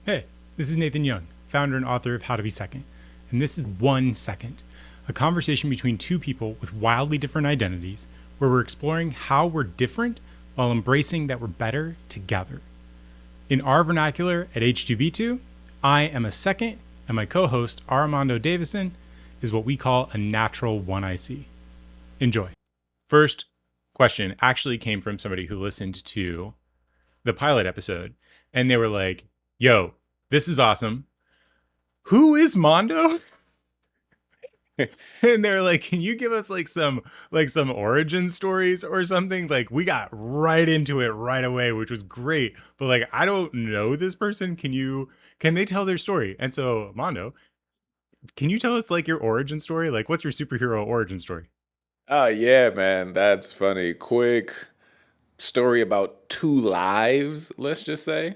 Hey, this is Nathan Young, founder and author of How to Be Second, and this is 1 Second, a conversation between two people with wildly different identities where we're exploring how we're different while embracing that we're better together. In our vernacular at H2B2, I am a second, and my co-host, Aramondo Davison, is what we call a natural 1IC. Enjoy. First question actually came from somebody who listened to the pilot episode, and they were like, yo, this is awesome. Who is Mondo? And they're like, can you give us some origin stories or something? Like, we got right into it right away, which was great. But like, I don't know this person. Can they tell their story? And so, Mondo, can you tell us like your origin story? Like, what's your superhero origin story? Oh yeah, man, that's funny. Quick story about two lives, let's just say.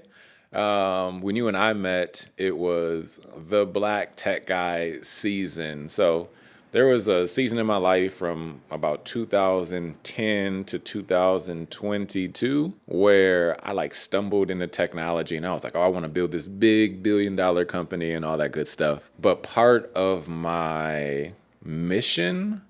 When you and I met, it was the Black Tech Guy season. So there was a season in my life from about 2010 to 2022 where I like stumbled into technology and I was like, oh, I want to build this big $1 billion company and all that good stuff. But part of my mission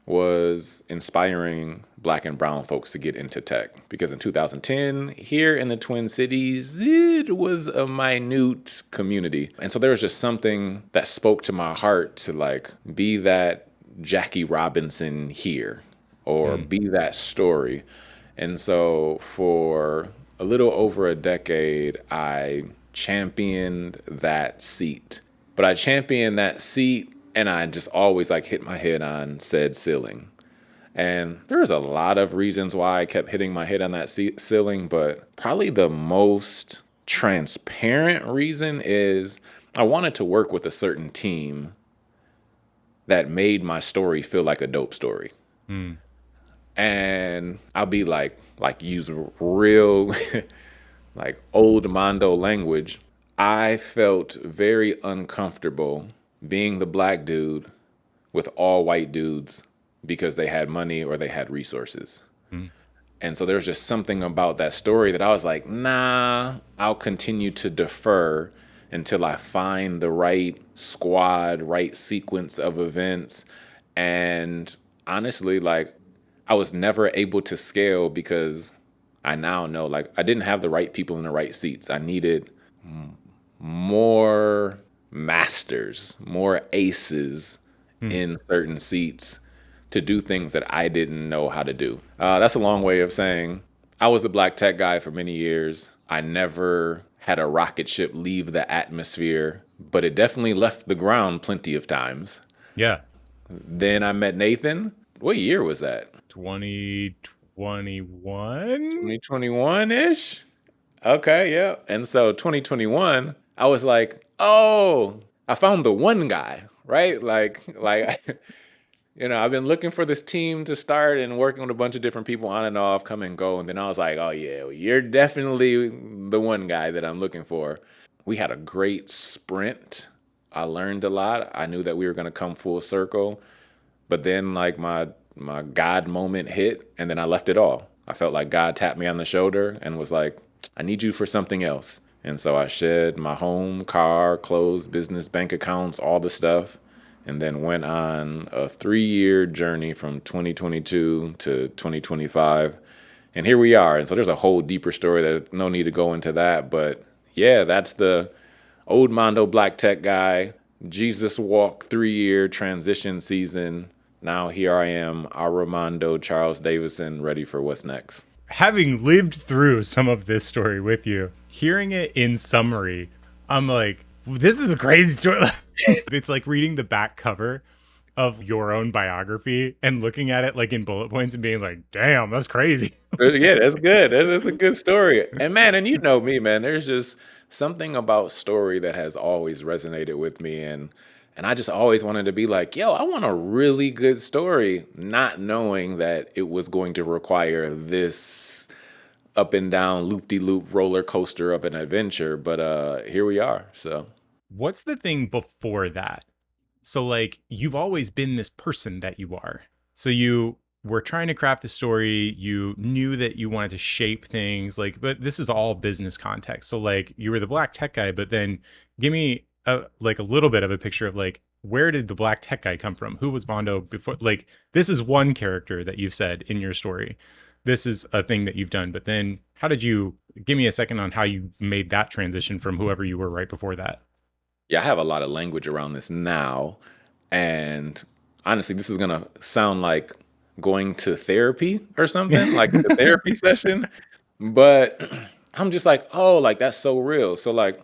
was inspiring Black and brown folks to get into tech. Because in 2010, here in the Twin Cities, it was a minute community. And so there was just something that spoke to my heart to like be that Jackie Robinson here or be that story. And so for a little over a decade, I championed that seat. But I championed that seat and I just always like hit my head on said ceiling. And there's a lot of reasons why I kept hitting my head on that ceiling, but probably the most transparent reason is I wanted to work with a certain team that made my story feel like a dope story. Hmm. And I'll be like use real like old Mondo language. I felt very uncomfortable being the Black dude with all white dudes because they had money or they had resources. Hmm. And so there's just something about that story that I was like, nah, I'll continue to defer until I find the right squad, right sequence of events. And honestly, like, I was never able to scale because I now know, like, I didn't have the right people in the right seats. I needed more masters, more aces Hmm. in certain seats to do things that I didn't know how to do. That's a long way of saying I was a Black tech guy for many years. I never had a rocket ship leave the atmosphere, but it definitely left the ground plenty of times. Yeah. Then I met Nathan. What year was that? 2021. 2021 ish? Okay, yeah. And so 2021, I was like, oh, I found the one guy, right? I've been looking for this team to start and working with a bunch of different people on and off, come and go. And then I was like, oh, yeah, well, you're definitely the one guy that I'm looking for. We had a great sprint. I learned a lot. I knew that we were going to come full circle. But then, like, my God moment hit, and then I left it all. I felt like God tapped me on the shoulder and was like, I need you for something else. And so I shed my home, car, clothes, business, bank accounts, all the stuff, and then went on a 3-year journey from 2022 to 2025. And here we are. And so there's a whole deeper story that no need to go into that. But yeah, that's the old Mondo Black Tech guy, Jesus Walk 3-year transition season. Now here I am, Aramondo Charles Davison, ready for what's next. Having lived through some of this story with you, hearing it in summary, I'm like, this is a crazy story. It's like reading the back cover of your own biography and looking at it like in bullet points and being like, damn, that's crazy. Yeah, that's good. That's a good story. And man, and you know me, man, there's just something about story that has always resonated with me. And I just always wanted to be like, yo, I want a really good story, not knowing that it was going to require this up and down loop-de-loop roller coaster of an adventure. But here we are. So What's the thing before that? So, like, you've always been this person that you are. So, you were trying to craft the story. You knew that you wanted to shape things, like, but this is all business context. So like you were the black tech guy, but then give me a little bit of a picture of like, where did the black tech guy come from? Who was Mondo before? Like, this is one character that you've said in your story. This is a thing that you've done, but then how did you give me a second on how you made that transition from whoever you were right before that? Yeah, I have a lot of language around this now. And honestly, this is going to sound like going to therapy or something, like a therapy session. But I'm just like, oh, like that's so real. So, like,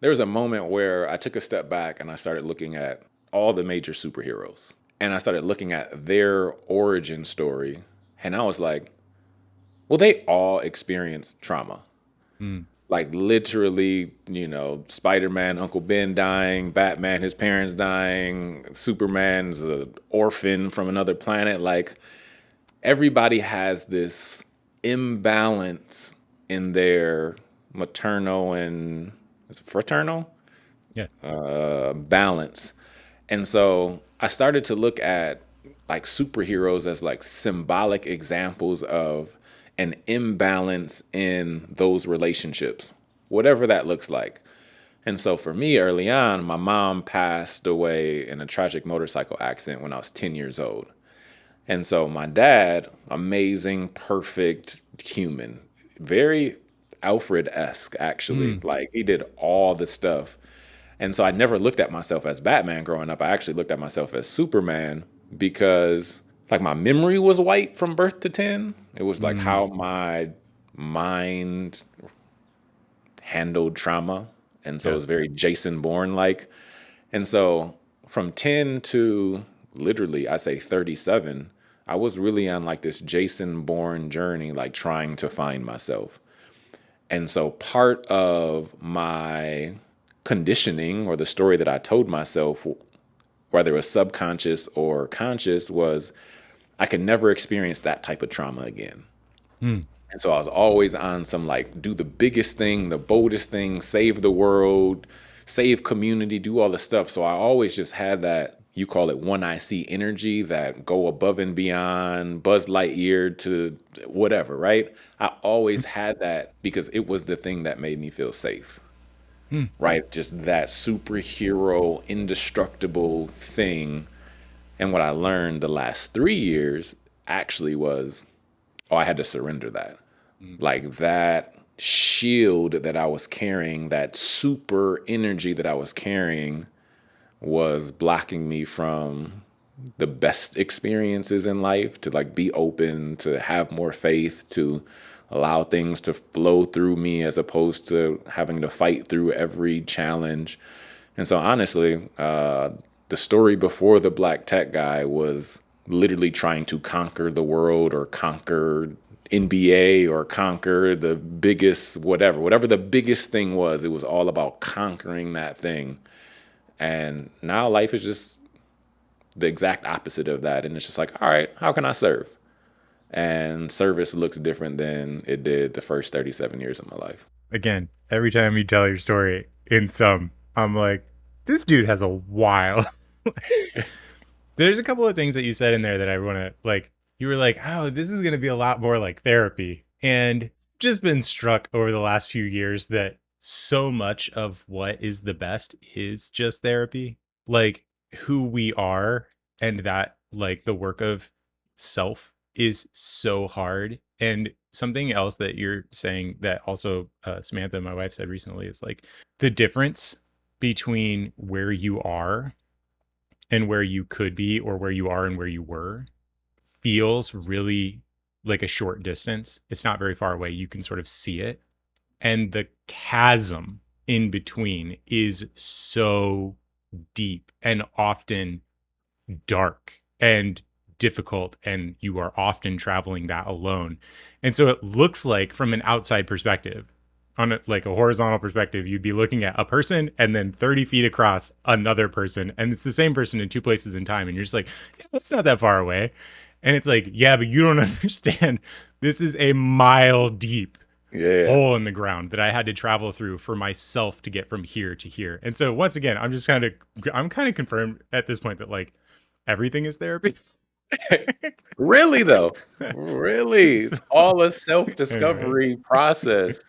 there was a moment where I took a step back and I started looking at all the major superheroes. And I started looking at their origin story. And I was like, well, they all experienced trauma. Mm, Like literally, Spider-Man, Uncle Ben dying, Batman, his parents dying, Superman's an orphan from another planet. Like everybody has this imbalance in their maternal and is it fraternal yeah. balance. And so I started to look at like superheroes as like symbolic examples of an imbalance in those relationships, whatever that looks like. And so for me, early on, my mom passed away in a tragic motorcycle accident when I was 10 years old. And so my dad, amazing, perfect human, very Alfred-esque, actually. Mm, Like he did all the stuff. And so I never looked at myself as Batman growing up. I actually looked at myself as Superman because like my memory was white from birth to 10. It was like mm, how my mind handled trauma. And so it yeah. was very Jason Bourne like. And so from 10 to literally, I say 37, I was really on like this Jason Bourne journey, like trying to find myself. And so part of my conditioning or the story that I told myself, whether it was subconscious or conscious, was I could never experience that type of trauma again. Mm, And so I was always on some like do the biggest thing, the boldest thing, save the world, save community, do all the stuff. So I always just had that, you call it one I see energy, that go above and beyond, Buzz Lightyear to whatever, right? I always had that because it was the thing that made me feel safe, mm, right? Just that superhero, indestructible thing. And what I learned the last 3 years actually was, oh, I had to surrender that. mm. Like that shield that I was carrying, that super energy that I was carrying was blocking me from the best experiences in life, to like be open, to have more faith, to allow things to flow through me as opposed to having to fight through every challenge. And so honestly, the story before the black tech guy was literally trying to conquer the world or conquer NBA or conquer the biggest whatever the biggest thing was. It was all about conquering that thing. And now life is just the exact opposite of that. And it's just like, all right, how can I serve? And service looks different than it did the first 37 years of my life. Again, every time you tell your story I'm like, this dude has a wild. There's a couple of things that you said in there that I want to like. You were like, oh, this is going to be a lot more like therapy. And just been struck over the last few years that so much of what is the best is just therapy. Like who we are, and that like the work of self is so hard. And something else that you're saying that also Samantha, my wife, said recently is like the difference between where you are and where you could be, or where you are and where you were, feels really like a short distance. It's not very far away. You can sort of see it. And the chasm in between is so deep and often dark and difficult. And you are often traveling that alone. And so it looks like, from an outside perspective, on like a horizontal perspective, you'd be looking at a person and then 30 feet across another person. And it's the same person in two places in time. And you're just like, yeah, that's not that far away. And it's like, yeah, but you don't understand. This is a mile deep Yeah. hole in the ground that I had to travel through for myself to get from here to here. And so once again, I'm kind of confirmed at this point that like everything is therapy. Really though? Really? So, It's all a anyway. self-discovery process.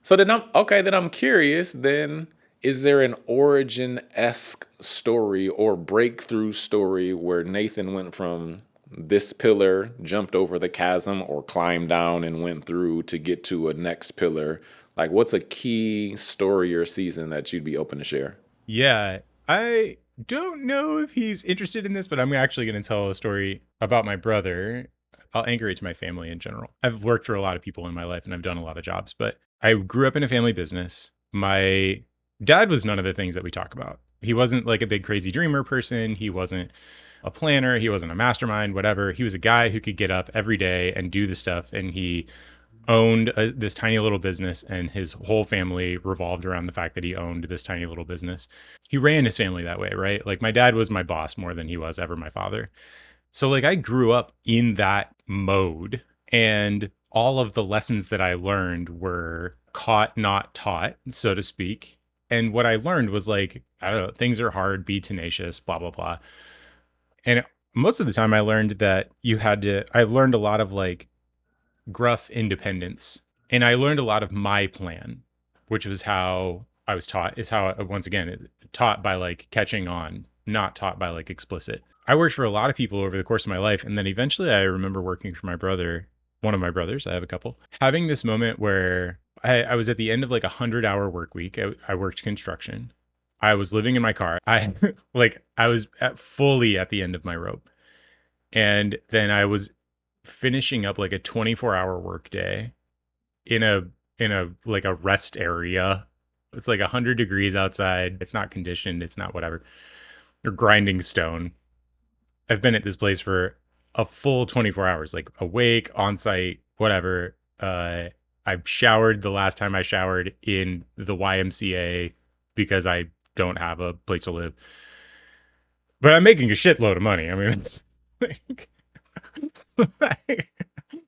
So then I'm curious then, is there an origin-esque story or breakthrough story where Nathan went from this pillar, jumped over the chasm, or climbed down and went through to get to a next pillar? Like, what's a key story or season that you'd be open to share? Yeah, I don't know if he's interested in this, but I'm actually going to tell a story about my brother. I'll anchor it to my family in general. I've worked for a lot of people in my life and I've done a lot of jobs, but I grew up in a family business. My dad was none of the things that we talk about. He wasn't like a big crazy dreamer person. He wasn't a planner. He wasn't a mastermind, whatever. He was a guy who could get up every day and do the stuff. And he owned this tiny little business, and his whole family revolved around the fact that he owned this tiny little business. He ran his family that way, right? Like my dad was my boss more than he was ever my father. So like I grew up in that mode, and all of the lessons that I learned were caught, not taught, so to speak. And what I learned was like, I don't know, things are hard, be tenacious, blah, blah, blah. And most of the time I learned that I learned a lot of like gruff independence. And I learned a lot of my plan, which was how I was taught, is how, once again, taught by like catching on, not taught by like explicit. I worked for a lot of people over the course of my life. And then eventually I remember working for my brother, one of my brothers, I have a couple, having this moment where I was at the end of like 100-hour work week. I worked construction. I was living in my car. I was fully at the end of my rope. And then I was finishing up like a 24-hour workday in a like a rest area. It's like 100 degrees outside. It's not conditioned. It's not whatever. You're grinding stone. I've been at this place for a full 24 hours, like awake, on site, whatever. I've showered the last time I showered in the YMCA because I don't have a place to live. But I'm making a shitload of money. I mean, like,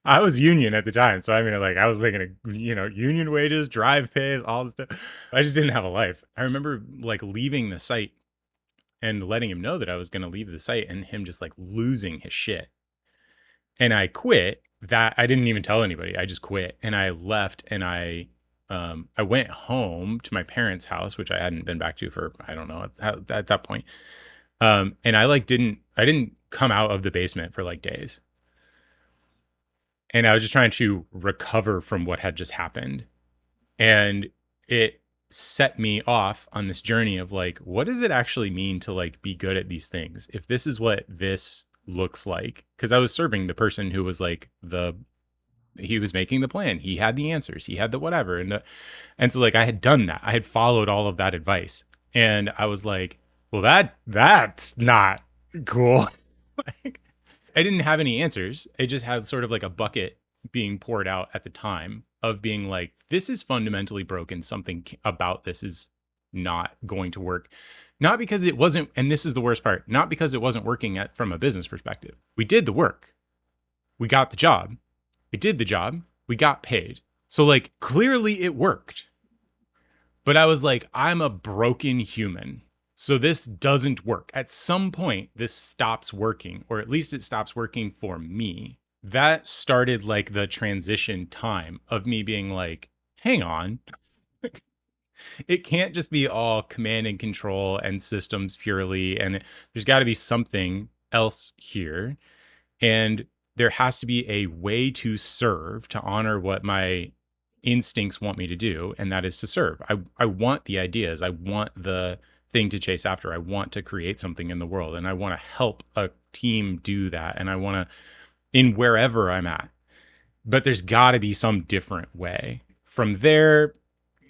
I was union at the time, so I mean, like I was making union wages, drive pays, all this stuff. I just didn't have a life. I remember like leaving the site and letting him know that I was going to leave the site, and him just like losing his shit. And I quit. That I didn't even tell anybody. I just quit, and I left, and I went home to my parents' house, which I hadn't been back to for I don't know at that point. And I didn't come out of the basement for like days. And I was just trying to recover from what had just happened. And it set me off on this journey of like, what does it actually mean to like be good at these things? If this is what this looks like, because I was serving the person who was like he was making the plan. He had the answers. He had the whatever. And so like I had done that. I had followed all of that advice. And I was like, well, that's not cool. Like, I didn't have any answers. I just had sort of like a bucket being poured out at the time of being like, this is fundamentally broken. Something about this is not going to work. Not because it wasn't, and this is the worst part, not because it wasn't working from a business perspective. We did the work. We got the job. We did the job. We got paid. So like clearly it worked. But I was like, I'm a broken human. So this doesn't work. At some point, this stops working, or at least it stops working for me. That started like the transition time of me being like, hang on. It can't just be all command and control and systems purely. And there's got to be something else here. And there has to be a way to serve to honor what my instincts want me to do, and that is to serve. I want the ideas. I want the thing to chase after. I want to create something in the world, and I want to help a team do that, and I want to in wherever I'm at. But there's got to be some different way. From there,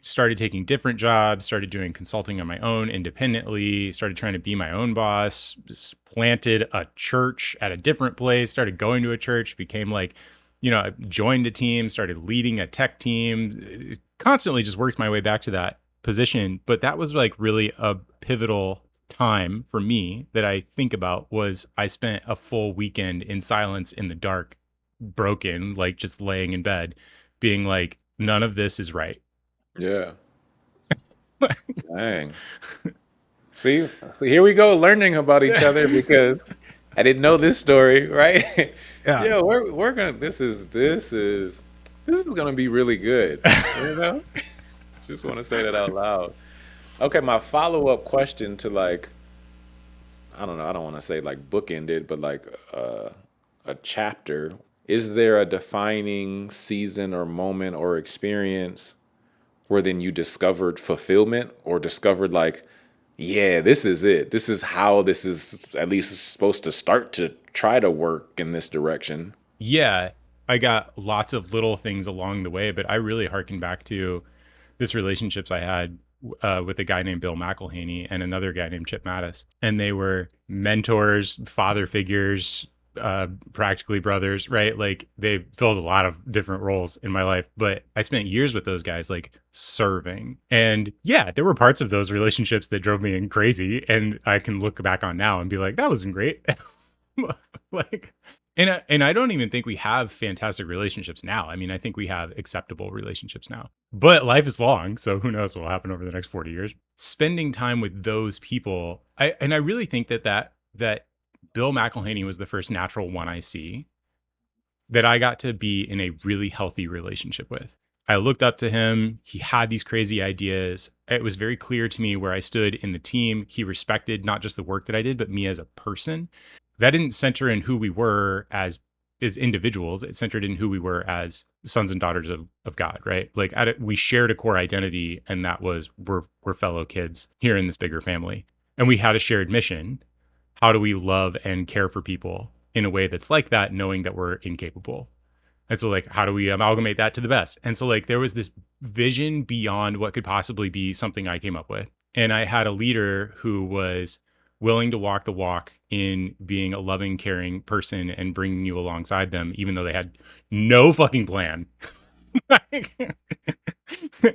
started taking different jobs, started doing consulting on my own independently, started trying to be my own boss, planted a church at a different place, started going to a church, became like, joined a team, started leading a tech team, constantly just worked my way back to that position. But that was like really a pivotal time for me that I think about. Was I spent a full weekend in silence in the dark, broken, like just laying in bed, being like, none of this is right. Yeah. Dang. See, here we go learning about each other because I didn't know this story, right? Yeah. Yeah, we're gonna. This is gonna be really good. You know, just want to say that out loud. Okay, my follow up question to like, I don't know, I don't want to say like bookended, but like a chapter. Is there a defining season or moment or experience where then you discovered fulfillment or discovered like, yeah, this is it. This is how this is at least supposed to start to try to work in this direction. Yeah, I got lots of little things along the way, but I really harken back to this relationships I had with a guy named Bill McElhaney and another guy named Chip Mattis, and they were mentors, father figures, practically brothers, right? Like they filled a lot of different roles in my life, but I spent years with those guys, like serving. And yeah, there were parts of those relationships that drove me crazy, and I can look back on now and be like, that wasn't great. Like, and I don't even think we have fantastic relationships now. I mean, I think we have acceptable relationships now. But life is long, so who knows what will happen over the next 40 years. Spending time with those people, I really think that Bill McElhaney was the first natural one I see that I got to be in a really healthy relationship with. I looked up to him. He had these crazy ideas. It was very clear to me where I stood in the team. He respected not just the work that I did, but me as a person. That didn't center in who we were as individuals. It centered in who we were as sons and daughters of God, right? Like we shared a core identity, and that was we're fellow kids here in this bigger family. And we had a shared mission. How do we love and care for people in a way that's like that, knowing that we're incapable? And so, like, how do we amalgamate that to the best? And so, like, there was this vision beyond what could possibly be something I came up with. And I had a leader who was willing to walk the walk in being a loving, caring person and bringing you alongside them, even though they had no fucking plan.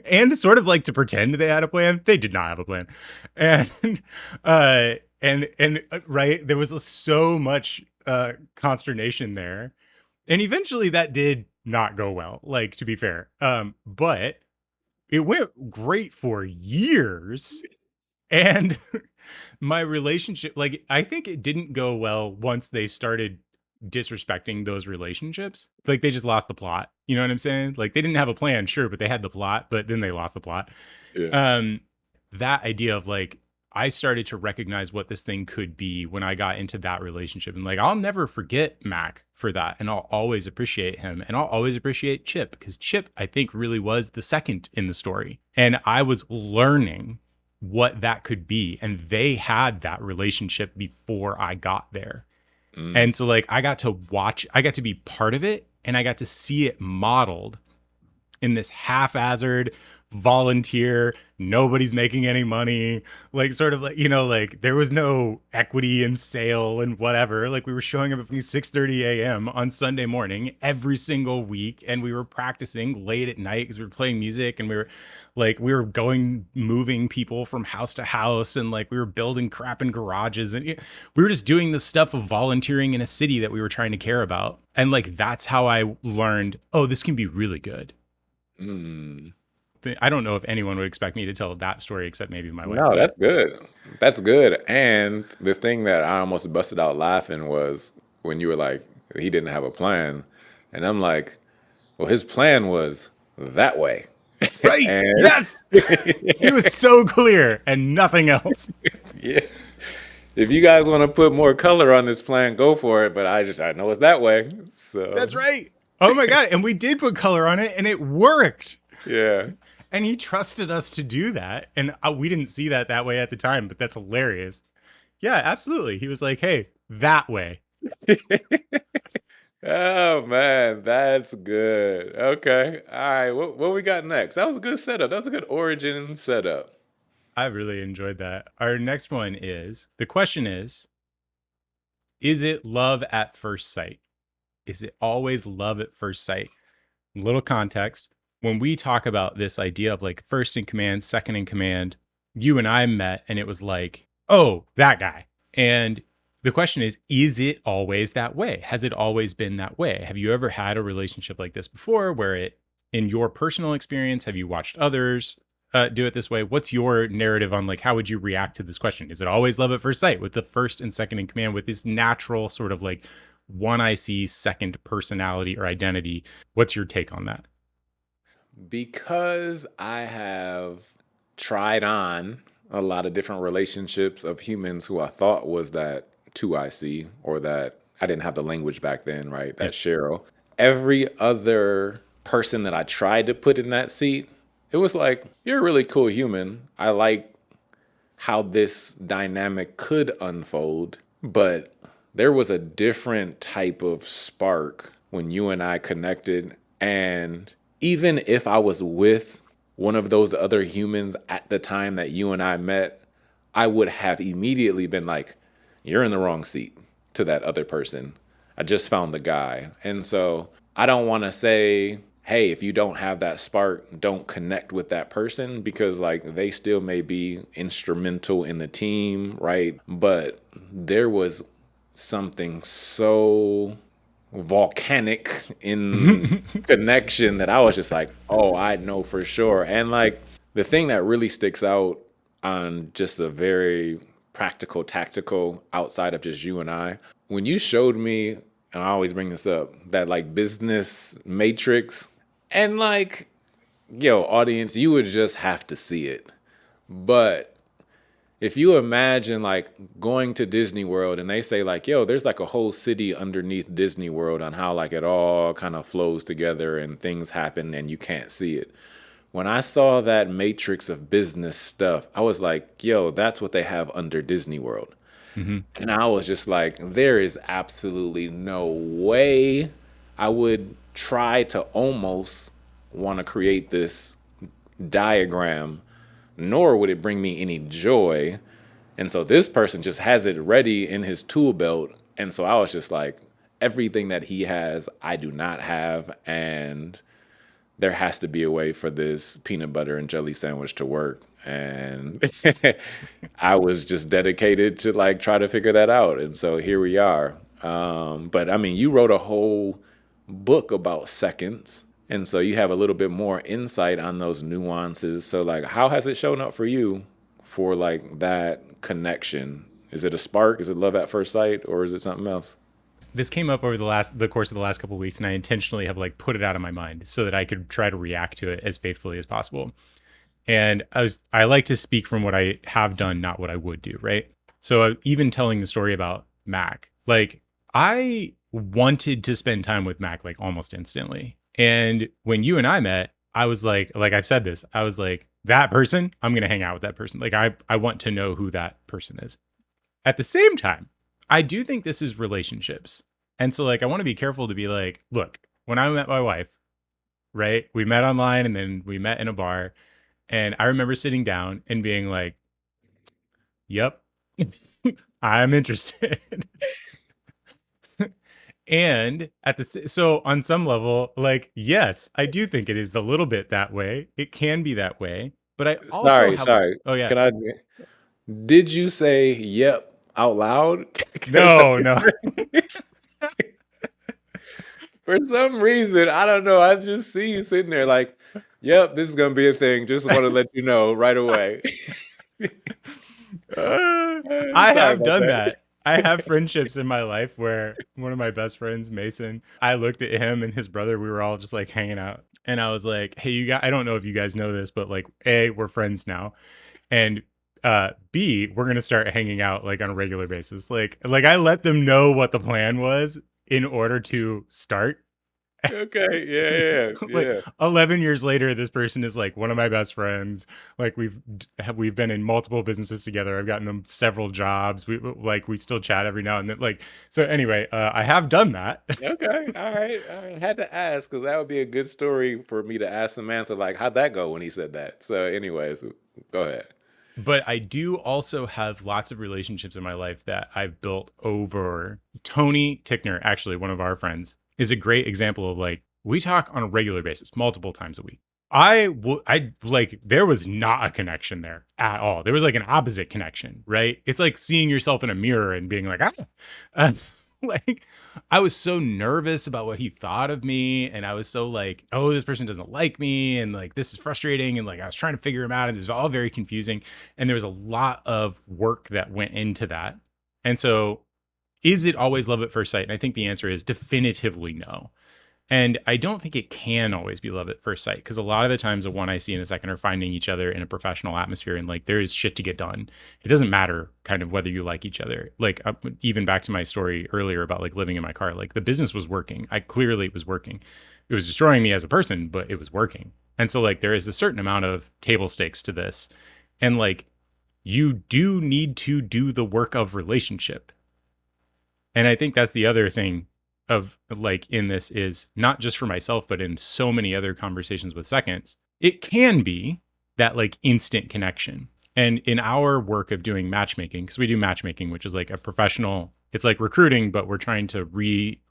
And sort of like to pretend they had a plan. They did not have a plan. And, right, there was so much consternation there, and eventually that did not go well, like, to be fair. But it went great for years. And my relationship, like, I think it didn't go well once they started disrespecting those relationships. Like, they just lost the plot. You know what I'm saying? Like, they didn't have a plan, sure, but they had the plot, but then they lost the plot. Yeah. Um, that idea of like, I started to recognize what this thing could be when I got into that relationship. And like, I'll never forget Mac for that. And I'll always appreciate him. And I'll always appreciate Chip, because Chip, I think, really was the second in the story. And I was learning what that could be. And they had that relationship before I got there. Mm. And so, like, I got to be part of it, and I got to see it modeled in this haphazard volunteer, nobody's making any money, like, sort of like, like, there was no equity in sale and whatever. Like, we were showing up at 6:30 a.m. on Sunday morning every single week, and we were practicing late at night because we were playing music, and we were going moving people from house to house, and like we were building crap in garages, and we were just doing the stuff of volunteering in a city that we were trying to care about. And like, that's how I learned, oh, this can be really good. Mm. I don't know if anyone would expect me to tell that story except maybe my wife, No, but that's good. That's good. And the thing that I almost busted out laughing was when you were like, he didn't have a plan. And I'm like, well, his plan was that way. right. And Yes. He was so clear and nothing else. yeah, if you guys want to put more color on this plan, go for it. But I know it's that way. So That's right. Oh my God. And we did put color on it, and it worked. yeah. And he trusted us to do that. And we didn't see that way at the time, but that's hilarious. Yeah, absolutely. He was like, hey, that way. Oh man, that's good. Okay. All right. What we got next? That was a good setup. That was a good origin setup. I really enjoyed that. Our next one the question is it love at first sight? Is it always love at first sight? Little context. When we talk about this idea of like first in command, second in command, you and I met, and it was like, oh, that guy. And the question is it always that way? Has it always been that way? Have you ever had a relationship like this before, where in your personal experience, have you watched others do it this way. What's your narrative on like how would you react to this question? Is it always love at first sight with the first and second in command with this natural sort of like one I see second personality or identity? What's your take on that? Because I have tried on a lot of different relationships of humans who I thought was that 2IC, or that I didn't have the language back then, right? That Yep. Cheryl. Every other person that I tried to put in that seat, it was like, you're a really cool human. I like how this dynamic could unfold, but there was a different type of spark when you and I connected. And even if I was with one of those other humans at the time that you and I met, I would have immediately been like, you're in the wrong seat to that other person. I just found the guy. And so I don't want to say, hey, if you don't have that spark, don't connect with that person, because like they still may be instrumental in the team, right? But there was something so volcanic in connection that I was just like, oh, I know for sure. And like the thing that really sticks out on just a very practical, tactical, outside of just you and I, when you showed me, and I always bring this up, that like business matrix, and like, yo, audience, you would just have to see it. But if you imagine like going to Disney World and they say like, yo, there's like a whole city underneath Disney World on how like it all kind of flows together and things happen and you can't see it. When I saw that matrix of business stuff, I was like, yo, that's what they have under Disney World. Mm-hmm. And I was just like, there is absolutely no way I would try to almost want to create this diagram, nor would it bring me any joy. And so this person just has it ready in his tool belt. And so I was just like, everything that he has, I do not have. And there has to be a way for this peanut butter and jelly sandwich to work. And I was just dedicated to like try to figure that out. And so here we are. But I mean, you wrote a whole book about seconds. And so you have a little bit more insight on those nuances. So like, how has it shown up for you for like that connection? Is it a spark? Is it love at first sight, or is it something else? This came up over the course of the last couple of weeks, and I intentionally have like put it out of my mind so that I could try to react to it as faithfully as possible. And I like to speak from what I have done, not what I would do, right? So even telling the story about Mac, like I wanted to spend time with Mac like almost instantly. And when you and I met, I was like I've said this, I was like, that person, I'm going to hang out with that person. Like I want to know who that person is. At the same time, I do think this is relationships. And so like I want to be careful to be like, look, when I met my wife, right? We met online and then we met in a bar. And I remember sitting down and being like, yep, I'm interested. And so on some level, like, yes, I do think it is a little bit that way. It can be that way. But I also Sorry, have, sorry. oh, yeah. Can I? Did you say "yep" out loud? Because No, no. for some reason, I don't know. I just see you sitting there like, "Yep, this is gonna be a thing." Just want to let you know right away. I Sorry have about done that. that. I have friendships in my life where one of my best friends, Mason, I looked at him and his brother, we were all just like hanging out. And I was like, hey, you guys, I don't know if you guys know this, but like, A, we're friends now. And B, we're gonna start hanging out like on a regular basis. Like I let them know what the plan was in order to start. Okay, yeah, Like yeah, 11 years later, this person is like one of my best friends. Like we've been in multiple businesses together. I've gotten them several jobs. We still chat every now and then. Like, so anyway, I have done that. yeah. Okay, all right. I had to ask because that would be a good story for me to ask Samantha. Like, how'd that go when he said that? So, anyways, go ahead. But I do also have lots of relationships in my life that I've built over. Tony Tickner, actually one of our friends, is a great example of like, we talk on a regular basis, multiple times a week. I like, there was not a connection there at all. There was like an opposite connection, right? It's like seeing yourself in a mirror and being like, ah. Like, I was so nervous about what he thought of me, and I was so like, oh, this person doesn't like me, and like this is frustrating, and like I was trying to figure him out, and it was all very confusing, and there was a lot of work that went into that. And so, is it always love at first sight? And I think the answer is definitively no. And I don't think it can always be love at first sight, because a lot of the times the one I see in a second are finding each other in a professional atmosphere, and like there is shit to get done. It doesn't matter kind of whether you like each other. Like even back to my story earlier about like living in my car, like the business was working. I clearly it was working. It was destroying me as a person, but it was working. And so like there is a certain amount of table stakes to this. And like you do need to do the work of relationship. And I think that's the other thing of like in this is not just for myself, but in so many other conversations with seconds, it can be that like instant connection. And in our work of doing matchmaking, because we do matchmaking, which is like a professional, it's like recruiting, but we're trying to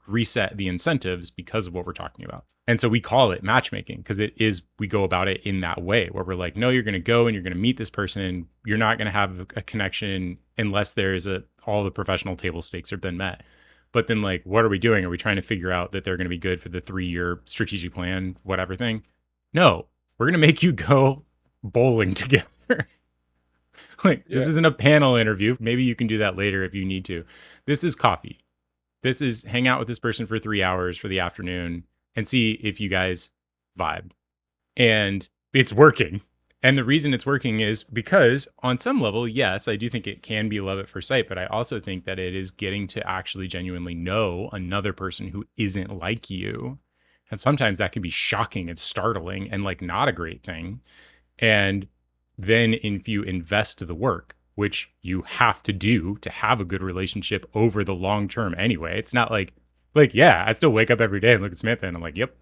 reset the incentives because of what we're talking about. And so we call it matchmaking because it is, we go about it in that way where we're like, no, you're going to go and you're going to meet this person. You're not going to have a connection unless there's all the professional table stakes have been met. But then like, what are we doing? Are we trying to figure out that they're going to be good for the 3-year strategic plan, whatever thing? No, we're going to make you go bowling together. Like, this Yeah. isn't a panel interview. Maybe you can do that later if you need to. This is coffee. This is hang out with this person for 3 hours for the afternoon and see if you guys vibe. And it's working. And the reason it's working is because on some level, yes, I do think it can be love at first sight, but I also think that it is getting to actually genuinely know another person who isn't like you. And sometimes that can be shocking and startling and like not a great thing. And then if you invest the work, which you have to do to have a good relationship over the long term anyway, it's not like, yeah, I still wake up every day and look at Samantha and I'm like, yep.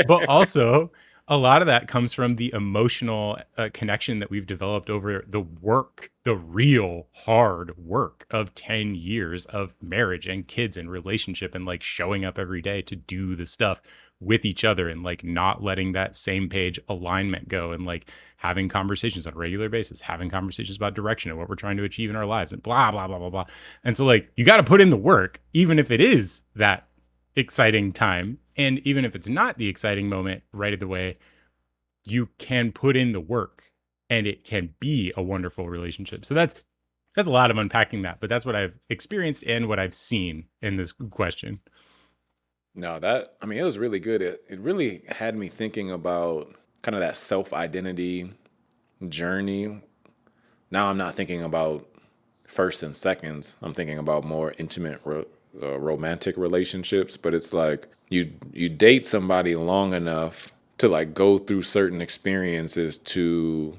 But also a lot of that comes from the emotional connection that we've developed over the work, the real hard work of 10 years of marriage and kids and relationship and like showing up every day to do the stuff with each other and like not letting that same page alignment go and like having conversations on a regular basis, having conversations about direction and what we're trying to achieve in our lives and blah, blah, blah, blah, blah. And so like you got to put in the work, even if it is that exciting time. And even if it's not the exciting moment right away, you can put in the work and it can be a wonderful relationship. So that's a lot of unpacking that, but that's what I've experienced and what I've seen in this question. No, I mean, it was really good. It really had me thinking about kind of that self identity journey. Now I'm not thinking about first and seconds. I'm thinking about more intimate romantic relationships, but it's like you date somebody long enough to like go through certain experiences to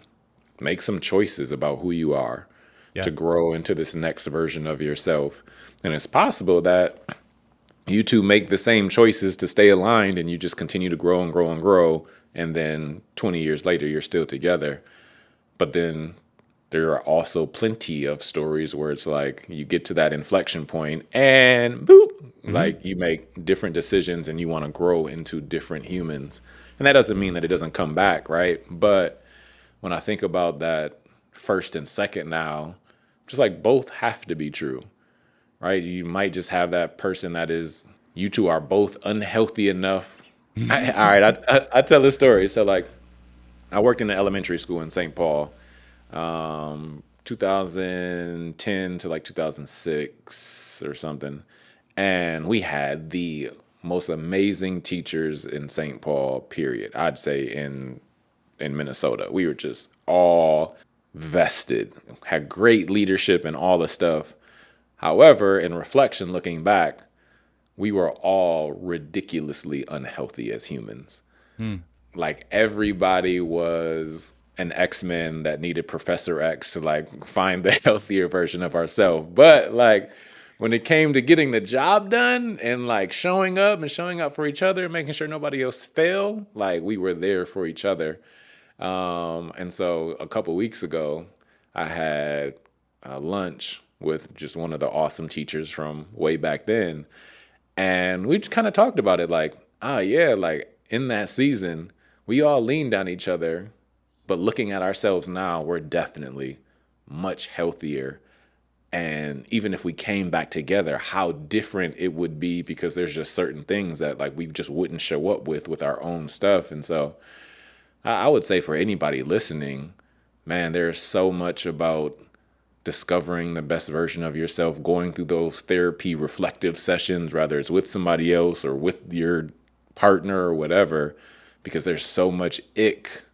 make some choices about who you are, Yeah. to grow into this next version of yourself. And it's possible that you two make the same choices to stay aligned and you just continue to grow and grow and grow. And then 20 years later, you're still together. But then there are also plenty of stories where it's like you get to that inflection point and boop, Mm-hmm. like you make different decisions and you want to grow into different humans. And that doesn't mean that it doesn't come back, right? But when I think about that first and second now, just like both have to be true, right? You might just have that person that is, you two are both unhealthy enough. All right, I tell this story. So, like, I worked in an elementary school in St. Paul, 2010 to like 2006 or something. And we had the most amazing teachers in St. Paul, period. I'd say in Minnesota. We were just all vested, had great leadership and all the stuff. However, in reflection, looking back, we were all ridiculously unhealthy as humans. Mm. Like everybody was an X-Men that needed Professor X to like find the healthier version of ourselves. But like when it came to getting the job done and like showing up and showing up for each other and making sure nobody else failed, like we were there for each other. And so a couple weeks ago, I had lunch with just one of the awesome teachers from way back then. And we just kind of talked about it like, yeah, like in that season, we all leaned on each other. But looking at ourselves now, we're definitely much healthier And even if we came back together, how different it would be, because there's just certain things that like we just wouldn't show up with our own stuff. And so I would say for anybody listening, man, there's so much about discovering the best version of yourself, going through those therapy reflective sessions, whether it's with somebody else or with your partner or whatever, because there's so much ick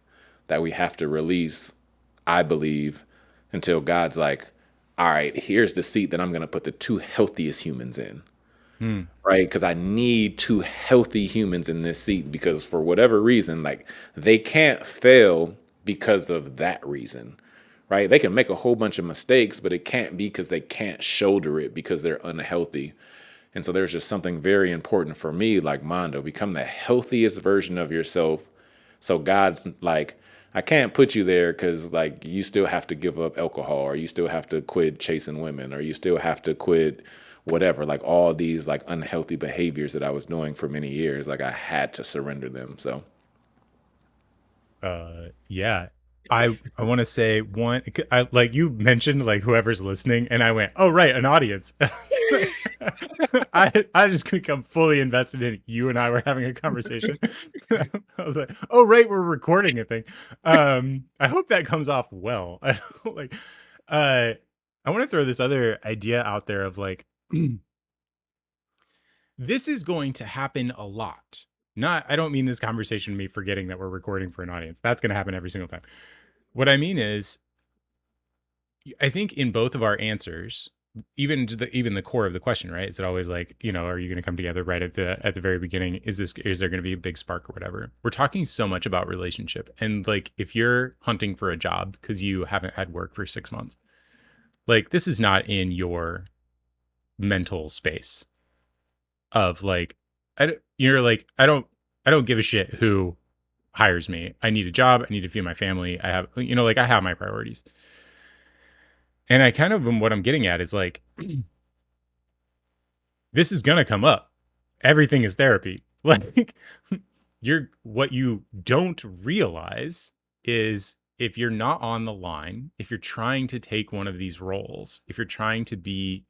that we have to release, I believe, until God's like, all right, here's the seat that I'm going to put the two healthiest humans in, Hmm. right? Because I need two healthy humans in this seat, because for whatever reason, like they can't fail because of that reason, right? They can make a whole bunch of mistakes, but it can't be because they can't shoulder it because they're unhealthy. And so there's just something very important for me, like Mondo, become the healthiest version of yourself. So God's like, I can't put you there because like you still have to give up alcohol, or you still have to quit chasing women, or you still have to quit whatever, like all these like unhealthy behaviors that I was doing for many years. Like I had to surrender them. So Yeah. I want to say one, I like you mentioned like whoever's listening, and I went, oh right, an audience. I just become fully invested in you and I were having a conversation. I was like, oh right, we're recording a thing. I hope that comes off well. I don't, like I want to throw this other idea out there of like this is going to happen a lot. Not, I don't mean this conversation me forgetting that we're recording for an audience. That's going to happen every single time. What I mean is, I think in both of our answers, even the core of the question, right? Is it always like, are you going to come together right at the very beginning? Is there going to be a big spark or whatever? We're talking so much about relationship, and like if you're hunting for a job because you haven't had work for 6 months, like this is not in your mental space of like, you're like, I don't give a shit who hires me. I need a job. I need to feed my family. I have, like I have my priorities. And I kind of, what I'm getting at is like, this is going to come up. Everything is therapy. Like what you don't realize is if you're not on the line, if you're trying to take one of these roles, if you're trying to be,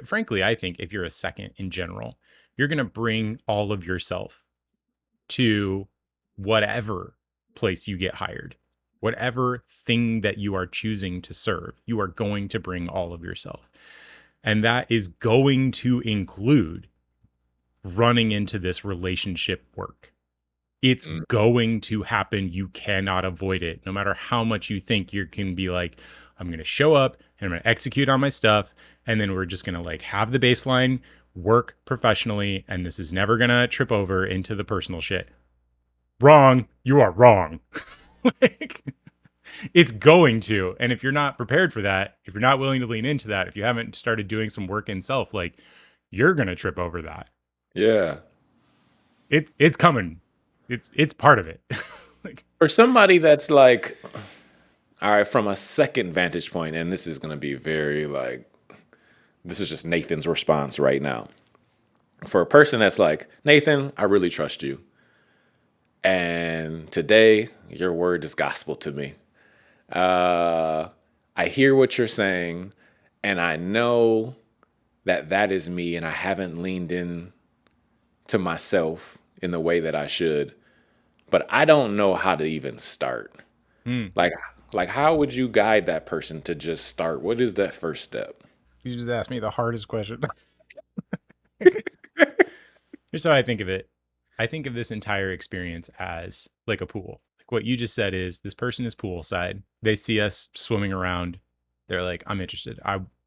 frankly, I think if you're a second in general, you're going to bring all of yourself to whatever place you get hired, whatever thing that you are choosing to serve, you are going to bring all of yourself. And that is going to include running into this relationship work. It's mm, going to happen. You cannot avoid it. No matter how much you think you can be like, I'm going to show up and I'm going to execute on my stuff. And then we're just going to like have the baseline work professionally. And this is never going to trip over into the personal shit. Wrong. You are wrong. Like, it's going to. And if you're not prepared for that, if you're not willing to lean into that, if you haven't started doing some work in self, like you're going to trip over that. yeah. It's coming. It's part of it. Like, For somebody that's like, all right, from a second vantage point, and this is going to be very like, this is just Nathan's response right now. For a person that's like, Nathan, I really trust you. And today, your word is gospel to me. Uh, I hear what you're saying, and I know that that is me, and I haven't leaned in to myself in the way that I should. But I don't know how to even start. hmm. Like, like how would you guide that person to just start? What is that first step? You just asked me the hardest question. Here's how I think of it. I think of this entire experience as like a pool. Like what you just said is this person is poolside. They see us swimming around. They're like, I'm interested.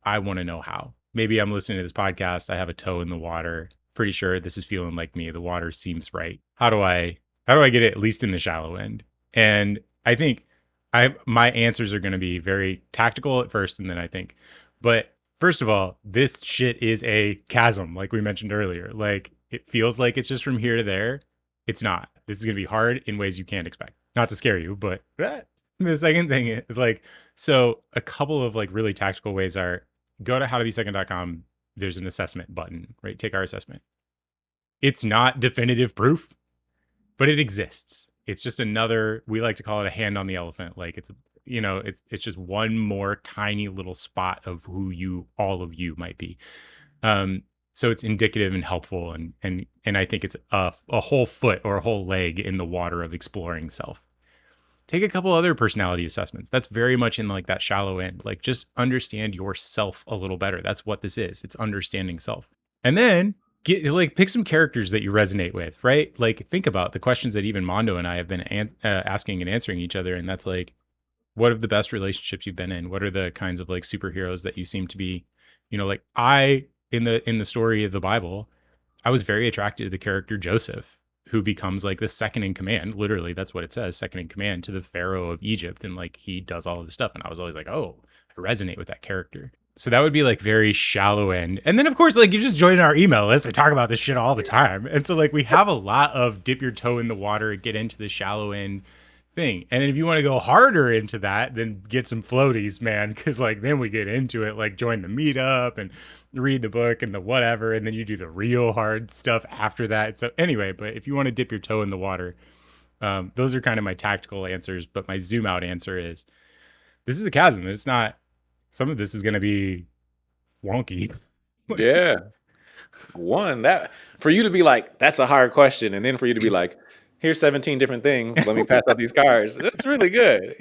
I want to know how. Maybe I'm listening to this podcast. I have a toe in the water. Pretty sure this is feeling like me. The water seems right. How do I get it at least in the shallow end? And I think my answers are going to be very tactical at first, and then I think, but first of all, this shit is a chasm, like we mentioned earlier. Like it feels like it's just from here to there. It's not. This is going to be hard in ways you can't expect. Not to scare you, but the second thing is like, so a couple of like really tactical ways are go to howtobesecond.com. There's an assessment button, right? Take our assessment. It's not definitive proof, but it exists. It's just another, we like to call it a hand on the elephant. Like it's just one more tiny little spot of who all of you might be. So it's indicative and helpful, and I think it's a whole foot or a whole leg in the water of exploring self. Take a couple other personality assessments. That's very much in like that shallow end. Like just understand yourself a little better. That's what this is. It's understanding self. And then pick some characters that you resonate with, right? Like think about the questions that even Mondo and I have been asking and answering each other, and that's like, what are the best relationships you've been in? What are the kinds of like superheroes that you seem to be, like I in the story of the Bible, I was very attracted to the character Joseph, who becomes like the second in command. Literally, that's what it says, second in command to the Pharaoh of Egypt. And like he does all of this stuff. And I was always like, oh, I resonate with that character. So that would be like very shallow end. And then of course, like you just join our email list. I talk about this shit all the time. And so like we have a lot of dip your toe in the water, get into the shallow end thing. And then if you want to go harder into that, then get some floaties, man. Cause like then we get into it, like join the meetup and read the book and the whatever. And then you do the real hard stuff after that. So anyway, but if you want to dip your toe in the water, those are kind of my tactical answers. But my zoom out answer is this is the chasm. It's not, some of this is going to be wonky. Yeah. One, that for you to be like, that's a hard question. And then for you to be like, here's 17 different things. Let me pass out these cards. That's really good.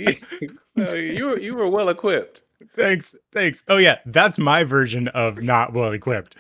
You were well equipped. Thanks. Oh yeah, that's my version of not well equipped.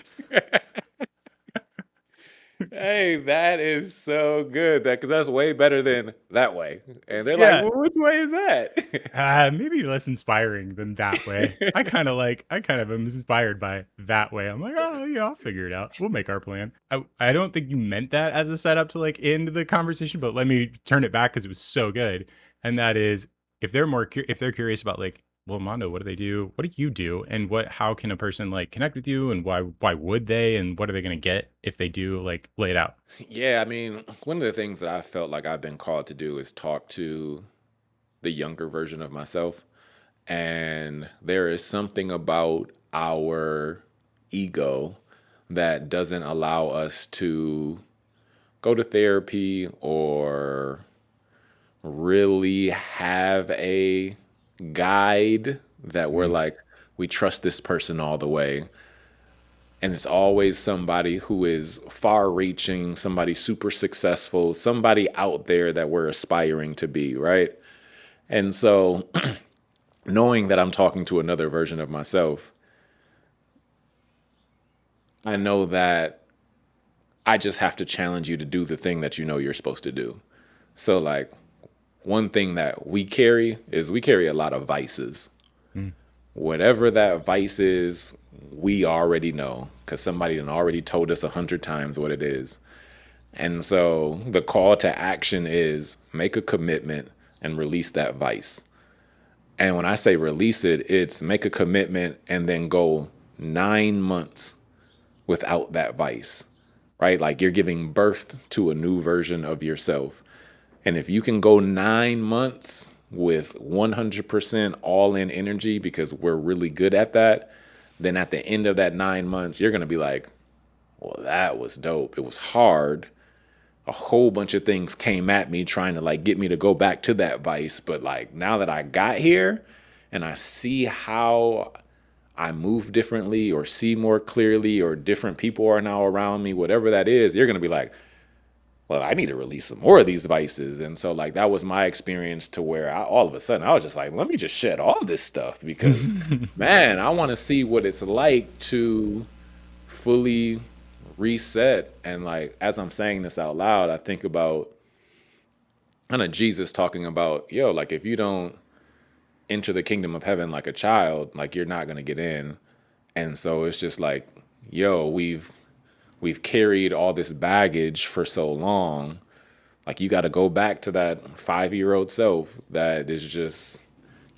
Hey, that is so good. Because that's way better than that way. And they're Yeah. like, well, which way is that? Maybe less inspiring than that way. I kind of am inspired by that way. I'm like, oh yeah, I'll figure it out. We'll make our plan. I don't think you meant that as a setup to like end the conversation, but let me turn it back because it was so good. And that is, if they're curious about like, well, Mondo, what do they do? What do you do? And how can a person like connect with you? And why would they? And what are they going to get if they do? Like, lay it out. Yeah, I mean, one of the things that I felt like I've been called to do is talk to the younger version of myself. And there is something about our ego that doesn't allow us to go to therapy or really have a guide that we're like, we trust this person all the way. And it's always somebody who is far reaching, somebody super successful, somebody out there that we're aspiring to be, right? And so knowing that I'm talking to another version of myself, I know that I just have to challenge you to do the thing that you know you're supposed to do. So like one thing that we carry a lot of vices. Whatever that vice is, we already know because somebody done already told us 100 times what it is. And so the call to action is make a commitment and release that vice. And when I say release it, it's make a commitment and then go 9 months without that vice, right? Like you're giving birth to a new version of yourself. And if you can go 9 months with 100% all in energy, because we're really good at that, then at the end of that 9 months, you're going to be like, well, that was dope. It was hard. A whole bunch of things came at me trying to like get me to go back to that vice. But like now that I got here and I see how I move differently or see more clearly or different people are now around me, whatever that is, you're going to be like, well, I need to release some more of these vices. And so like that was my experience to where all of a sudden I was just like, let me just shed all this stuff because man, I want to see what it's like to fully reset. And like as I'm saying this out loud, I think about kind of Jesus talking about, yo, like if you don't enter the kingdom of heaven like a child, like you're not going to get in. And so it's just like, yo, we've carried all this baggage for so long. Like you got to go back to that 5-year-old self that is just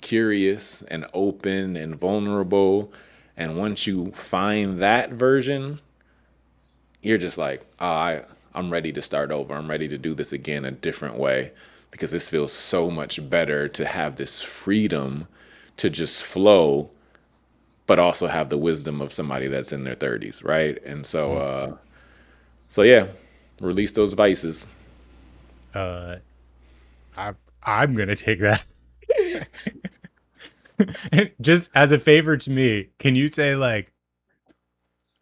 curious and open and vulnerable. And once you find that version, you're just like, I'm ready to start over. I'm ready to do this again a different way because this feels so much better to have this freedom to just flow, but also have the wisdom of somebody that's in their 30s, right? And so, yeah, release those vices. I'm gonna take that. And just as a favor to me, can you say like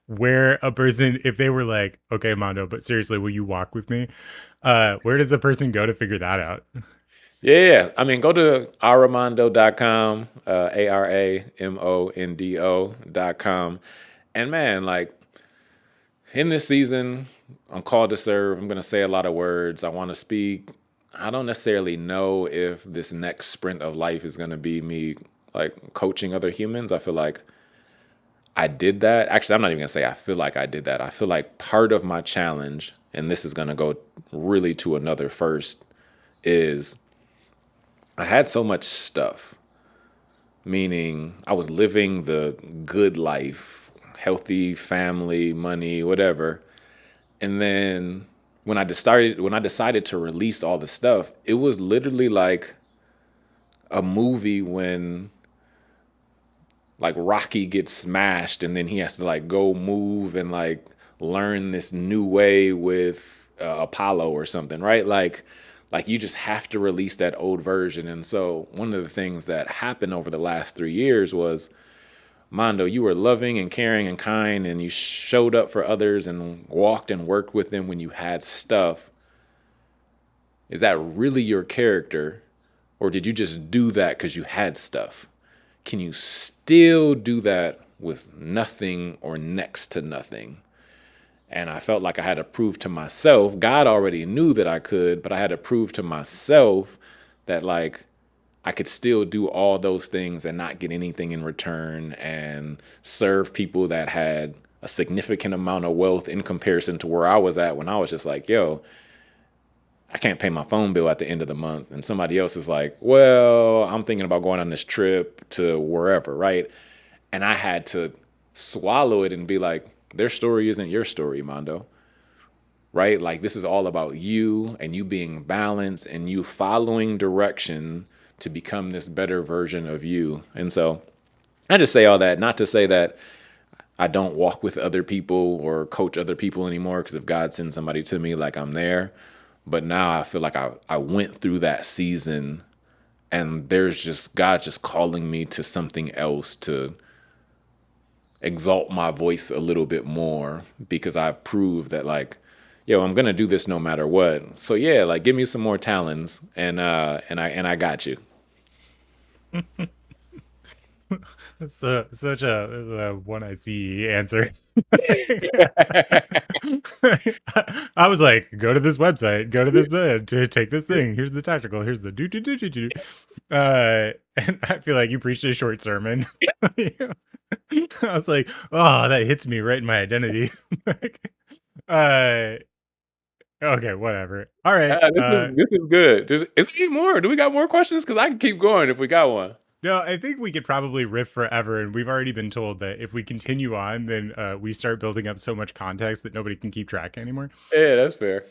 where a person, if they were like, okay, Mondo, but seriously, will you walk with me? Where does a person go to figure that out? Yeah, I mean, go to aramondo.com, aramondo.com. And man, like in this season, I'm called to serve. I'm going to say a lot of words. I want to speak. I don't necessarily know if this next sprint of life is going to be me like coaching other humans. I feel like I did that. Actually, I'm not even going to say I feel like I did that. I feel like part of my challenge, and this is going to go really to another first, is I had so much stuff, meaning I was living the good life, healthy family, money, whatever. And then when I decided to release all the stuff, it was literally like a movie when like Rocky gets smashed and then he has to like go move and like learn this new way with Apollo or something, right? Like you just have to release that old version. And so one of the things that happened over the last 3 years was, Mondo, you were loving and caring and kind, and you showed up for others and walked and worked with them when you had stuff. Is that really your character? Or did you just do that because you had stuff? Can you still do that with nothing or next to nothing? And I felt like I had to prove to myself, God already knew that I could, but I had to prove to myself that like I could still do all those things and not get anything in return and serve people that had a significant amount of wealth in comparison to where I was at when I was just like, yo, I can't pay my phone bill at the end of the month. And somebody else is like, well, I'm thinking about going on this trip to wherever, right? And I had to swallow it and be like, their story isn't your story, Mondo, right? Like this is all about you and you being balanced and you following direction to become this better version of you. And so I just say all that, not to say that I don't walk with other people or coach other people anymore, because if God sends somebody to me, like I'm there. But now I feel like I went through that season and there's just God just calling me to something else to exalt my voice a little bit more because I've proved that like, yo, I'm gonna do this no matter what. So yeah, like give me some more talents and I got you. Such a one I see answer. I was like, go to this website, go to this bed to take this thing. Here's the tactical. Here's the do do do do do. And I feel like you preached a short sermon. I was like, oh, that hits me right in my identity. Like, uh, okay, whatever. All right. This is good. Is there any more? Do we got more questions? Because I can keep going if we got one. No, I think we could probably riff forever, and we've already been told that if we continue on, then we start building up so much context that nobody can keep track anymore. Yeah, that's fair.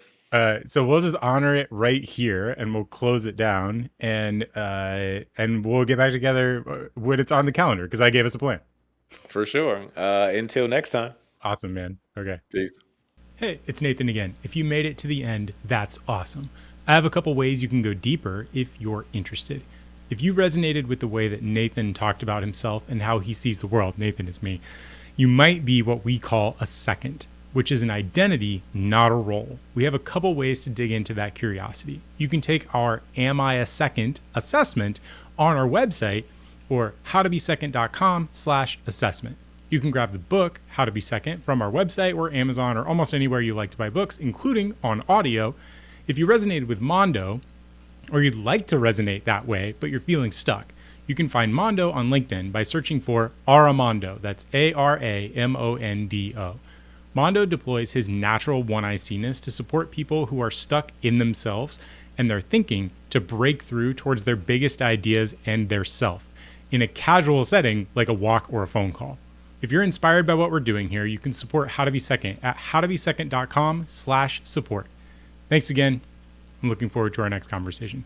So we'll just honor it right here, and we'll close it down, and we'll get back together when it's on the calendar because I gave us a plan. For sure. Until next time. Awesome, man. Okay. Peace. Hey, it's Nathan again. If you made it to the end, that's awesome. I have a couple ways you can go deeper if you're interested. If you resonated with the way that Nathan talked about himself and how he sees the world, Nathan is me, you might be what we call a second, which is an identity, not a role. We have a couple ways to dig into that curiosity. You can take our Am I a Second assessment on our website or howtobesecond.com/assessment. You can grab the book, How to Be Second, from our website or Amazon or almost anywhere you like to buy books, including on audio. If you resonated with Mondo, or you'd like to resonate that way, but you're feeling stuck, you can find Mondo on LinkedIn by searching for Aramondo. That's Aramondo. Mondo deploys his natural one-eye-ness to support people who are stuck in themselves and their thinking to break through towards their biggest ideas and their self in a casual setting like a walk or a phone call. If you're inspired by what we're doing here, you can support How to Be Second at howtobesecond.com/support. Thanks again. I'm looking forward to our next conversation.